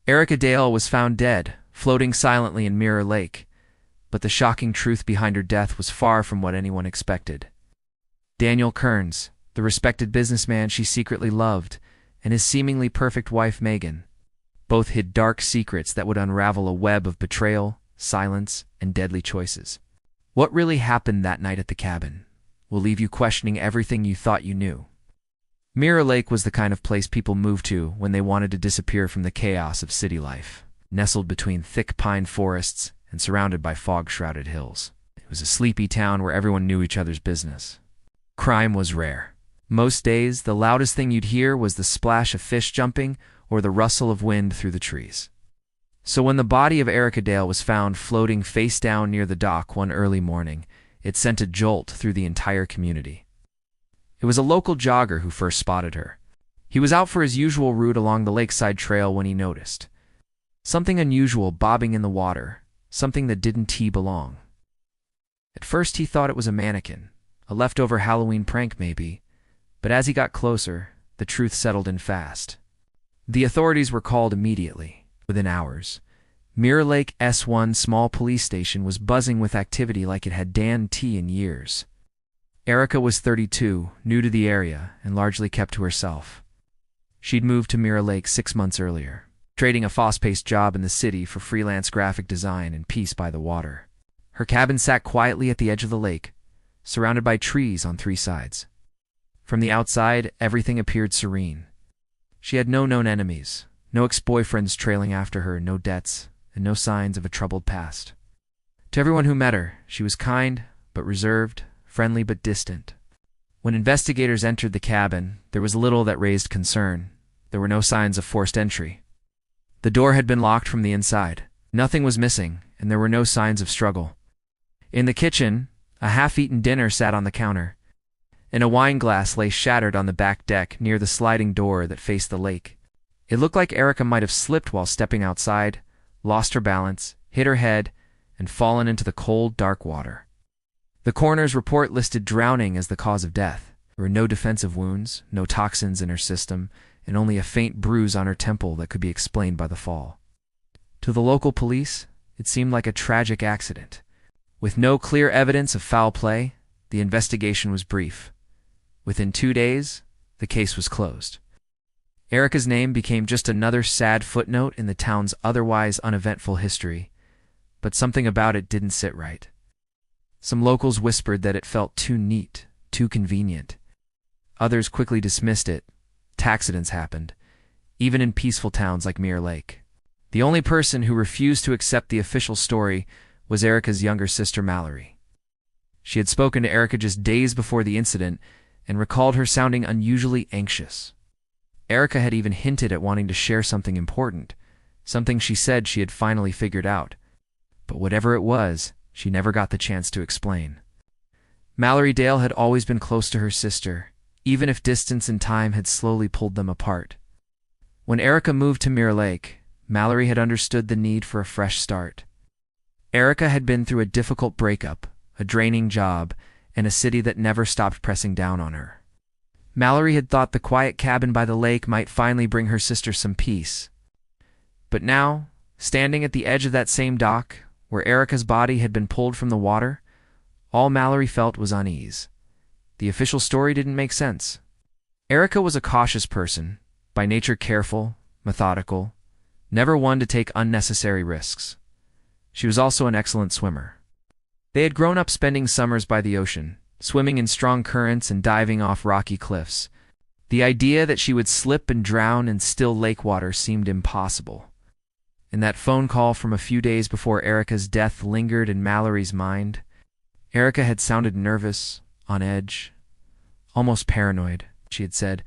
Erica Dale was found dead, floating silently in Mirror Lake, but the shocking truth behind her death was far from what anyone expected. Daniel Kearns, the respected businessman she secretly loved, and his seemingly perfect wife Megan, both hid dark secrets that would unravel a web of betrayal, silence, and deadly choices. What really happened that night at the cabin will leave you questioning everything you thought you knew. Mirror Lake was the kind of place people moved to when they wanted to disappear from the chaos of city life, nestled between thick pine forests and surrounded by fog-shrouded hills. It was a sleepy town where everyone knew each other's business. Crime was rare. Most days, the loudest thing you'd hear was the splash of fish jumping or the rustle of wind through the trees. So when the body of Erica Dale was found floating face down near the dock one early morning, it sent a jolt through the entire community. It was a local jogger who first spotted her. He was out for his usual route along the lakeside trail when he noticed something unusual bobbing in the water, something that didn't belong. At first he thought it was a mannequin, a leftover Halloween prank maybe, but as he got closer, the truth settled in fast. The authorities were called immediately. Within hours, Mirror Lake S1 small police station was buzzing with activity like it had danced in years. Erica was 32, new to the area, and largely kept to herself. She'd moved to Mirror Lake 6 months earlier, trading a fast-paced job in the city for freelance graphic design and peace by the water. Her cabin sat quietly at the edge of the lake, surrounded by trees on 3 sides. From the outside, everything appeared serene. She had no known enemies, no ex-boyfriends trailing after her, no debts, and no signs of a troubled past. To everyone who met her, she was kind but reserved, friendly but distant. When investigators entered the cabin, there was little that raised concern. There were no signs of forced entry. The door had been locked from the inside. Nothing was missing, and there were no signs of struggle. In the kitchen, a half-eaten dinner sat on the counter, and a wine glass lay shattered on the back deck near the sliding door that faced the lake. It looked like Erica might have slipped while stepping outside, lost her balance, hit her head, and fallen into the cold, dark water. The coroner's report listed drowning as the cause of death. There were no defensive wounds, no toxins in her system, and only a faint bruise on her temple that could be explained by the fall. To the local police, it seemed like a tragic accident. With no clear evidence of foul play, the investigation was brief. Within 2 days, the case was closed. Erica's name became just another sad footnote in the town's otherwise uneventful history, but something about it didn't sit right. Some locals whispered that it felt too neat, too convenient. Others quickly dismissed it. Accidents happened, even in peaceful towns like Mirror Lake. The only person who refused to accept the official story was Erica's younger sister Mallory. She had spoken to Erica just days before the incident and recalled her sounding unusually anxious. Erica had even hinted at wanting to share something important, something she said she had finally figured out. But whatever it was, she never got the chance to explain. Mallory Dale had always been close to her sister, even if distance and time had slowly pulled them apart. When Erica moved to Mirror Lake, Mallory had understood the need for a fresh start. Erica had been through a difficult breakup, a draining job, and a city that never stopped pressing down on her. Mallory had thought the quiet cabin by the lake might finally bring her sister some peace. But now, standing at the edge of that same dock, where Erica's body had been pulled from the water, all Mallory felt was unease. The official story didn't make sense. Erica was a cautious person, by nature careful, methodical, never one to take unnecessary risks. She was also an excellent swimmer. They had grown up spending summers by the ocean, swimming in strong currents and diving off rocky cliffs. The idea that she would slip and drown in still lake water seemed impossible. And that phone call from a few days before Erica's death lingered in Mallory's mind. Erica had sounded nervous, on edge, almost paranoid. She had said,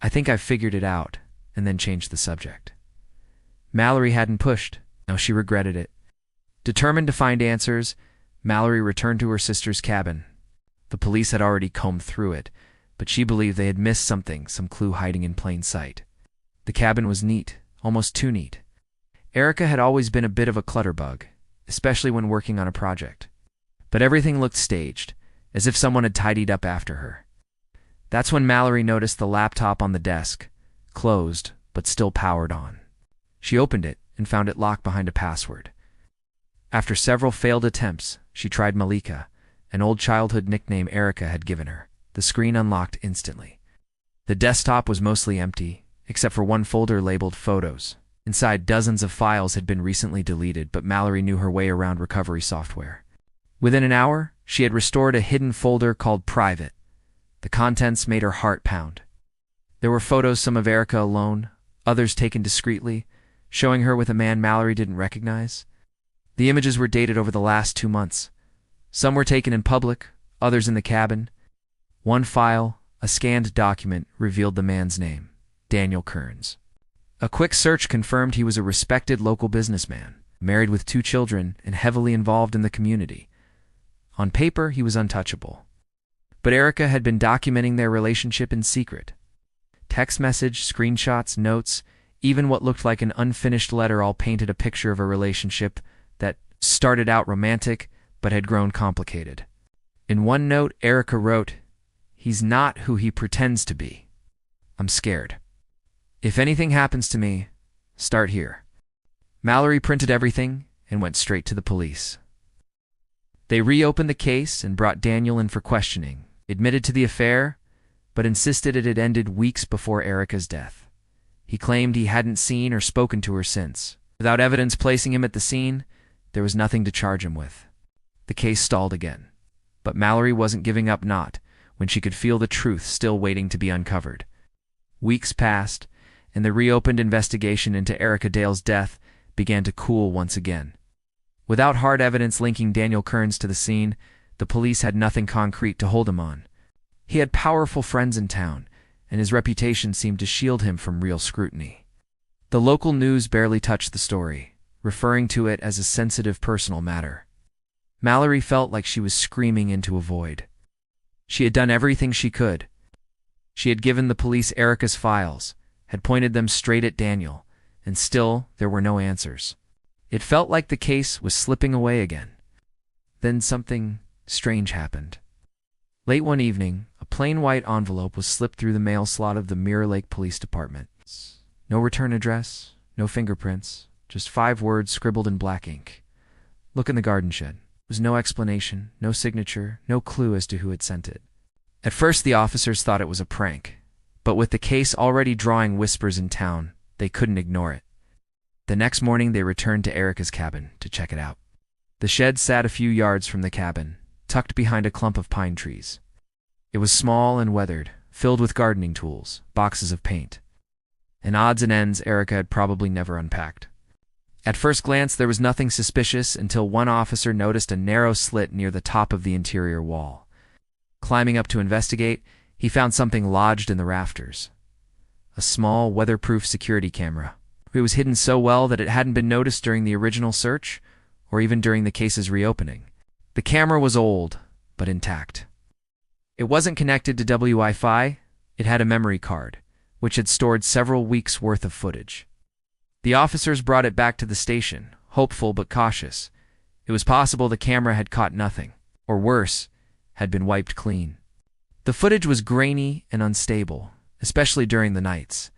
"I think I've figured it out," and then changed the subject. Mallory hadn't pushed. No, she regretted it. Determined to find answers, Mallory returned to her sister's cabin. The police had already combed through it, but she believed they had missed something, some clue hiding in plain sight. The cabin was neat, almost too neat. Erica had always been a bit of a clutterbug, especially when working on a project. But everything looked staged, as if someone had tidied up after her. That's when Mallory noticed the laptop on the desk, closed, but still powered on. She opened it and found it locked behind a password. After several failed attempts, she tried Malika, an old childhood nickname Erica had given her. The screen unlocked instantly. The desktop was mostly empty, except for one folder labeled Photos. Inside, dozens of files had been recently deleted, but Mallory knew her way around recovery software. Within an hour, she had restored a hidden folder called Private. The contents made her heart pound. There were photos, some of Erica alone, others taken discreetly, showing her with a man Mallory didn't recognize. The images were dated over the last 2 months. Some were taken in public, others in the cabin. One file, a scanned document, revealed the man's name, Daniel Kearns. A quick search confirmed he was a respected local businessman, married with 2 children and heavily involved in the community. On paper, he was untouchable. But Erica had been documenting their relationship in secret. Text message, screenshots, notes, even what looked like an unfinished letter all painted a picture of a relationship that started out romantic but had grown complicated. In one note, Erica wrote, "He's not who he pretends to be. I'm scared. If anything happens to me, start here." Mallory printed everything and went straight to the police. They reopened the case and brought Daniel in for questioning, admitted to the affair, but insisted it had ended weeks before Erica's death. He claimed he hadn't seen or spoken to her since. Without evidence placing him at the scene, there was nothing to charge him with. The case stalled again. But Mallory wasn't giving up, not when she could feel the truth still waiting to be uncovered. Weeks passed, and the reopened investigation into Erica Dale's death began to cool once again. Without hard evidence linking Daniel Kearns to the scene, the police had nothing concrete to hold him on. He had powerful friends in town, and his reputation seemed to shield him from real scrutiny. The local news barely touched the story, referring to it as a sensitive personal matter. Mallory felt like she was screaming into a void. She had done everything she could. She had given the police Erica's files, had pointed them straight at Daniel, and still there were no answers. It felt like the case was slipping away again. Then something strange happened. Late one evening, a plain white envelope was slipped through the mail slot of the Mirror Lake Police Department. No return address, no fingerprints, just 5 words scribbled in black ink. "Look in the garden shed." There was no explanation, no signature, no clue as to who had sent it. At first the officers thought it was a prank, but with the case already drawing whispers in town, they couldn't ignore it. The next morning they returned to Erica's cabin to check it out. The shed sat a few yards from the cabin, tucked behind a clump of pine trees. It was small and weathered, filled with gardening tools, boxes of paint, and odds and ends Erica had probably never unpacked. At first glance, there was nothing suspicious until one officer noticed a narrow slit near the top of the interior wall. Climbing up to investigate, he found something lodged in the rafters. A small, weatherproof security camera. It was hidden so well that it hadn't been noticed during the original search, or even during the case's reopening. The camera was old, but intact. It wasn't connected to Wi-Fi, it had a memory card, which had stored several weeks' worth of footage. The officers brought it back to the station, hopeful but cautious. It was possible the camera had caught nothing, or worse, had been wiped clean. The footage was grainy and unstable, especially during the nights,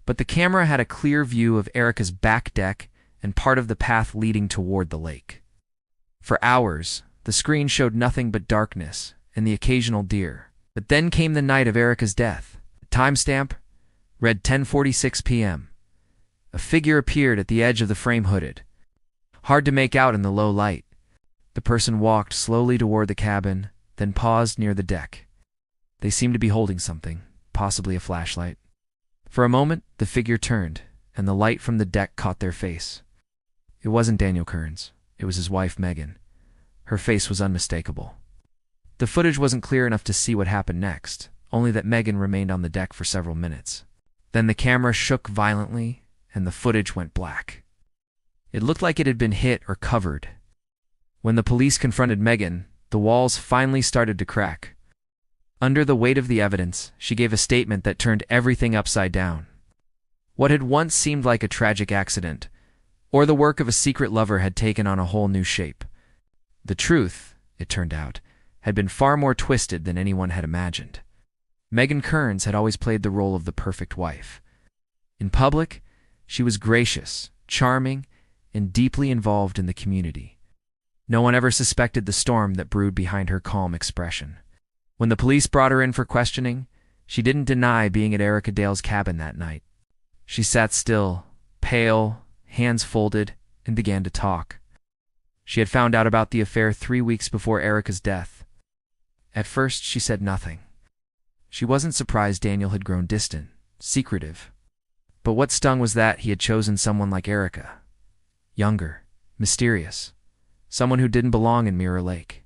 but the camera had a clear view of Erica's back deck and part of the path leading toward the lake. For hours, the screen showed nothing but darkness and the occasional deer. But then came the night of Erica's death. The timestamp read 10:46 p.m. A figure appeared at the edge of the frame, hooded. Hard to make out in the low light. The person walked slowly toward the cabin, then paused near the deck. They seemed to be holding something, possibly a flashlight. For a moment, the figure turned, and the light from the deck caught their face. It wasn't Daniel Kearns. It was his wife, Megan. Her face was unmistakable. The footage wasn't clear enough to see what happened next, only that Megan remained on the deck for several minutes. Then the camera shook violently, and the footage went black. It looked like it had been hit or covered. When the police confronted Megan, the walls finally started to crack. Under the weight of the evidence, she gave a statement that turned everything upside down. What had once seemed like a tragic accident, or the work of a secret lover, had taken on a whole new shape. The truth, it turned out, had been far more twisted than anyone had imagined. Megan Kearns had always played the role of the perfect wife. In public, she was gracious, charming, and deeply involved in the community. No one ever suspected the storm that brewed behind her calm expression. When the police brought her in for questioning, she didn't deny being at Erica Dale's cabin that night. She sat still, pale, hands folded, and began to talk. She had found out about the affair 3 weeks before Erica's death. At first, she said nothing. She wasn't surprised Daniel had grown distant, secretive. But what stung was that he had chosen someone like Erica. Younger, mysterious, someone who didn't belong in Mirror Lake.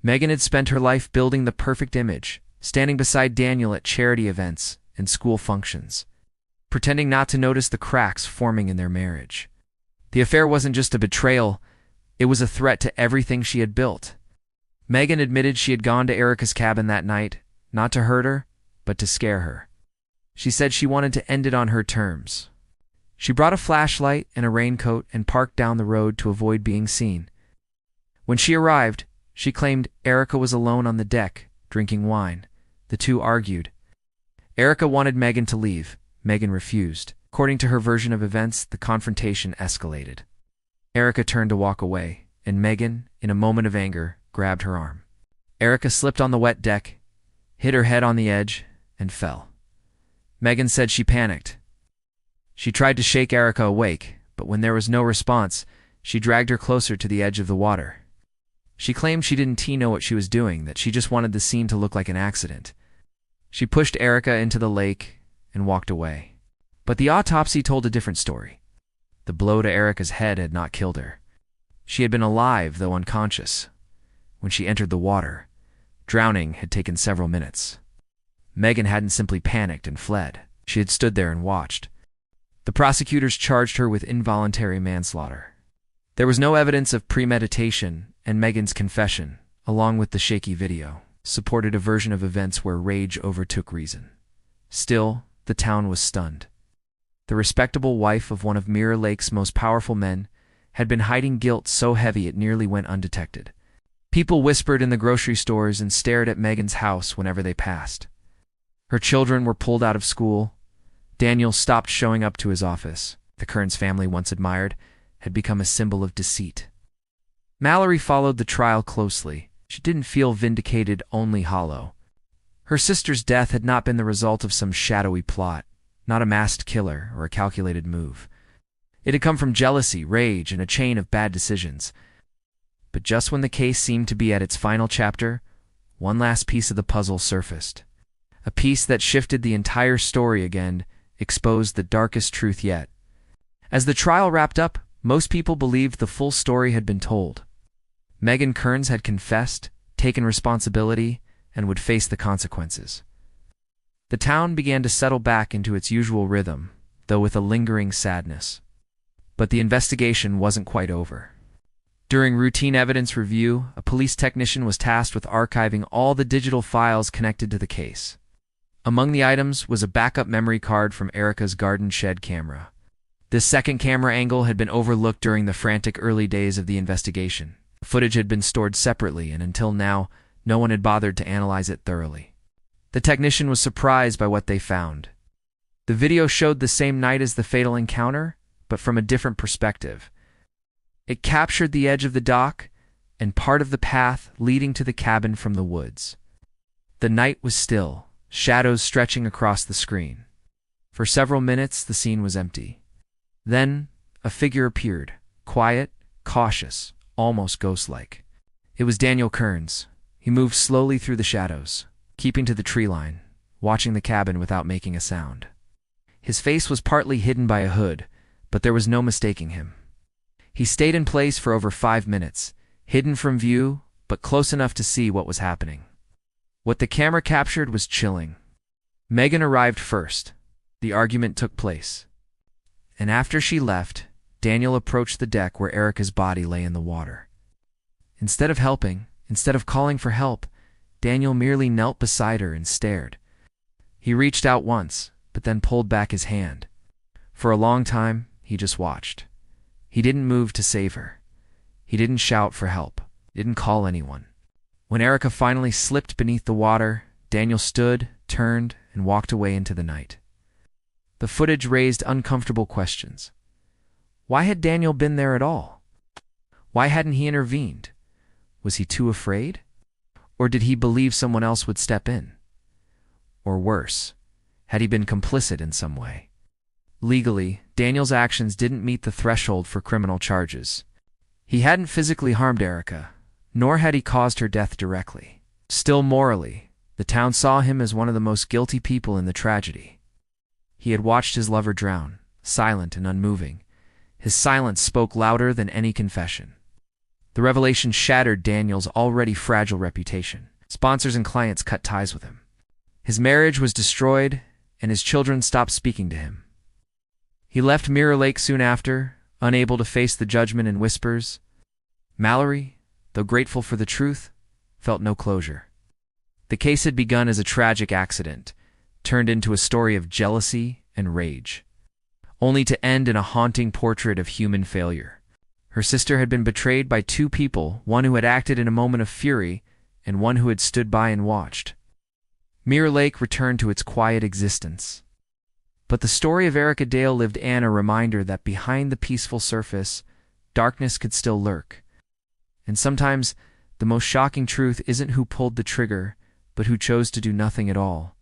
Megan had spent her life building the perfect image, standing beside Daniel at charity events and school functions, pretending not to notice the cracks forming in their marriage. The affair wasn't just a betrayal, it was a threat to everything she had built. Megan admitted she had gone to Erica's cabin that night, not to hurt her, but to scare her. She said she wanted to end it on her terms. She brought a flashlight and a raincoat and parked down the road to avoid being seen. When she arrived, she claimed Erica was alone on the deck, drinking wine. The two argued. Erica wanted Megan to leave. Megan refused. According to her version of events, the confrontation escalated. Erica turned to walk away, and Megan, in a moment of anger, grabbed her arm. Erica slipped on the wet deck, hit her head on the edge, and fell. Megan said she panicked. She tried to shake Erica awake, but when there was no response, she dragged her closer to the edge of the water. She claimed she didn't know what she was doing, that she just wanted the scene to look like an accident. She pushed Erica into the lake and walked away. But the autopsy told a different story. The blow to Erica's head had not killed her. She had been alive, though unconscious. When she entered the water, drowning had taken several minutes. Megan hadn't simply panicked and fled. She had stood there and watched. The prosecutors charged her with involuntary manslaughter. There was no evidence of premeditation, and Megan's confession, along with the shaky video, supported a version of events where rage overtook reason. Still, the town was stunned. The respectable wife of one of Mirror Lake's most powerful men had been hiding guilt so heavy it nearly went undetected. People whispered in the grocery stores and stared at Megan's house whenever they passed. Her children were pulled out of school. Daniel stopped showing up to his office. The Kearns family, once admired, had become a symbol of deceit. Mallory followed the trial closely. She didn't feel vindicated, only hollow. Her sister's death had not been the result of some shadowy plot, not a masked killer or a calculated move. It had come from jealousy, rage, and a chain of bad decisions. But just when the case seemed to be at its final chapter, one last piece of the puzzle surfaced. A piece that shifted the entire story again, exposed the darkest truth yet. As the trial wrapped up, most people believed the full story had been told. Megan Kearns had confessed, taken responsibility, and would face the consequences. The town began to settle back into its usual rhythm, though with a lingering sadness. But the investigation wasn't quite over. During routine evidence review, a police technician was tasked with archiving all the digital files connected to the case. Among the items was a backup memory card from Erica's garden shed camera. This second camera angle had been overlooked during the frantic early days of the investigation. Footage had been stored separately, and until now, no one had bothered to analyze it thoroughly. The technician was surprised by what they found. The video showed the same night as the fatal encounter, but from a different perspective. It captured the edge of the dock and part of the path leading to the cabin from the woods. The night was still, shadows stretching across the screen. For several minutes, the scene was empty. Then, a figure appeared, quiet, cautious, almost ghost-like. It was Daniel Kearns. He moved slowly through the shadows, keeping to the tree line, watching the cabin without making a sound. His face was partly hidden by a hood, but there was no mistaking him. He stayed in place for over 5 minutes, hidden from view, but close enough to see what was happening. What the camera captured was chilling. Megan arrived first. The argument took place. And after she left, Daniel approached the deck where Erica's body lay in the water. Instead of helping, instead of calling for help, Daniel merely knelt beside her and stared. He reached out once, but then pulled back his hand. For a long time, he just watched. He didn't move to save her. He didn't shout for help. Didn't call anyone. When Erica finally slipped beneath the water, Daniel stood, turned, and walked away into the night. The footage raised uncomfortable questions. Why had Daniel been there at all? Why hadn't he intervened? Was he too afraid? Or did he believe someone else would step in? Or worse, had he been complicit in some way? Legally, Daniel's actions didn't meet the threshold for criminal charges. He hadn't physically harmed Erica, nor had he caused her death directly. Still, morally, the town saw him as one of the most guilty people in the tragedy. He had watched his lover drown, silent and unmoving. His silence spoke louder than any confession. The revelation shattered Daniel's already fragile reputation. Sponsors and clients cut ties with him. His marriage was destroyed, and his children stopped speaking to him. He left Mirror Lake soon after, unable to face the judgment and whispers. Mallory, though grateful for the truth, felt no closure. The case had begun as a tragic accident, turned into a story of jealousy and rage, only to end in a haunting portrait of human failure. Her sister had been betrayed by two people, one who had acted in a moment of fury and one who had stood by and watched. Mirror Lake returned to its quiet existence. But the story of Erica Dale lived on, a reminder that behind the peaceful surface, darkness could still lurk. And sometimes the most shocking truth isn't who pulled the trigger, but who chose to do nothing at all.